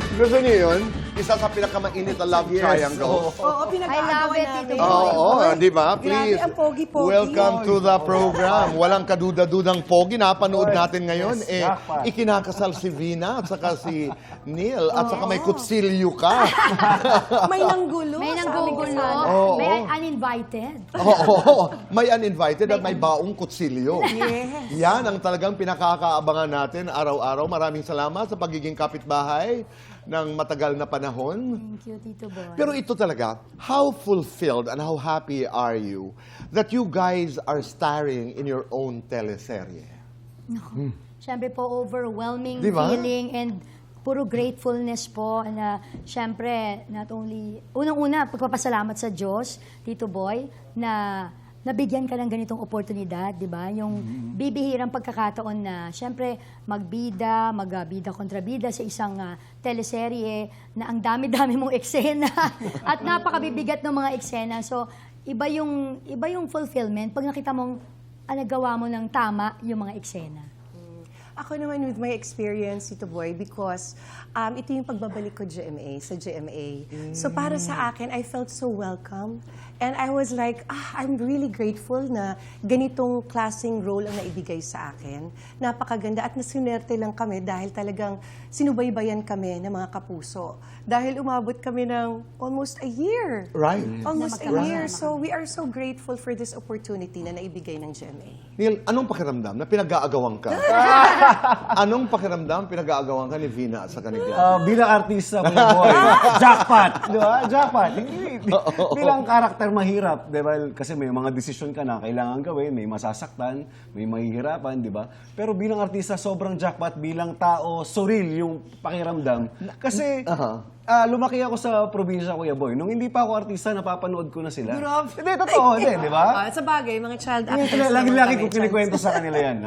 Gusto niyo yun? Isa sa pinakamainit na love triangle. Oo, pinag-aagawan I love it, namin. Tito Oo, di ba? Grabe, Please, ang pogi-pogi. welcome to the program. Walang kaduda-dudang pogi. Napanood natin ngayon. Yes, jackpot. Ikinakasal si Vina at saka si Neil. At saka may kutsilyo ka. May nanggulo. May sa aming nanggugulo, kasal. Oo. may uninvited. Oo, may uninvited at may baong kutsilyo. Yes. Yan ang talagang pinakakaabangan natin araw-araw. Maraming salamat sa pagiging kapitbahay ng matagal na panahon. Thank you, Tito Boy. Pero ito talaga, how fulfilled and how happy are you that you guys are starring in your own teleserye? Siyempre po, overwhelming Di ba? feeling and puro gratefulness po na siyempre not only, unang-una, pagpapasalamat sa Diyos, Tito Boy, na nabigyan ka ng ganitong oportunidad, di ba? Yung bibihirang pagkakataon na siyempre magbida, magbida kontra bida sa isang teleserye na ang dami-dami mong eksena at napakabibigat ng mga eksena. So, iba yung fulfillment pag nakita mong nagawa mo ng tama yung mga eksena. Ako naman with my experience, Tito Boy, because ito yung pagbabalik ko sa GMA. So para sa akin, I felt so welcome. And I was like, I'm really grateful na ganitong klaseng role ang naibigay sa akin. Napakaganda at nasunerte lang kami dahil talagang sinubaybayan kami ng mga kapuso. Dahil umabot kami ng almost a year. Right. Almost a Na year. magkakasama. So we are so grateful for this opportunity na naibigay ng GMA. Neil, anong pakiramdam na pinag-aagawan ka? Anong pakiramdam pinag-aagawan ka ni Vina at sa kanila? Bilang artista, Kuya Boy, jackpot! Di ba? Jackpot. Bilang karakter mahirap, di ba? Kasi may mga desisyon ka na kailangan gawin, may masasaktan, may mahihirapan, di ba? Pero bilang artista, sobrang jackpot. Bilang tao, surreal yung pakiramdam. Kasi lumaki ako sa probinsya, Kuya Boy. Nung hindi pa ako artista, napapanood ko na sila. Grabe. Hindi, totoo, di ba? Sa bagay, mga child Lagi, actors. lagi naman ko kami, kinikwento child- sa kanila yan.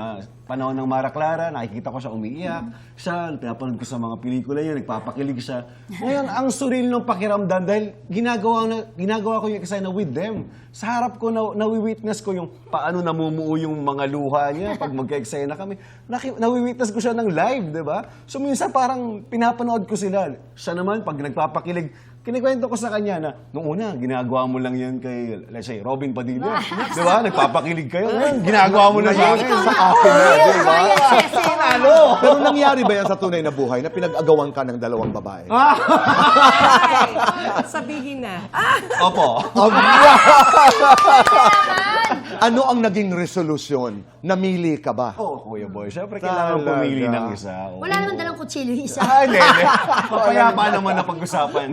Panahon ng Mara Clara, nakikita ko siya umiiyak. Siya, pinapanood ko sa mga pelikula niya, nagpapakilig siya. Ngayon, ang surreal ng pakiramdam dahil ginagawa ko yung eksena with them. Sa harap ko, nawi-witness ko yung paano namumuo yung mga luha niya pag magka-eksena kami. Nawi-witness ko siya ng live, di ba? So minsan parang pinapanood ko sila. Siya naman, pag nagpapakilig, kinikwento ko sa kanya na, nung una, ginagawa mo lang yan kay, let's say, Robin Padilla. Di ba? Nagpapakilig kayo. Ngayon, ginagawa mo na sa akin. Sa akin na, di ba? Ano? Pero nangyari ba yan sa tunay na buhay na pinag-agawan ka ng dalawang babae? Ay, sabihin na. Opo. Ano ang naging resolusyon? Namili ka ba? Oo, Kuya Boy. Siyempre, kailangan Talaga. pumili ng isa. Oo. Wala naman dalang kutsilyo yung isa. Ay, hindi. Papayapa naman na pag-usapan.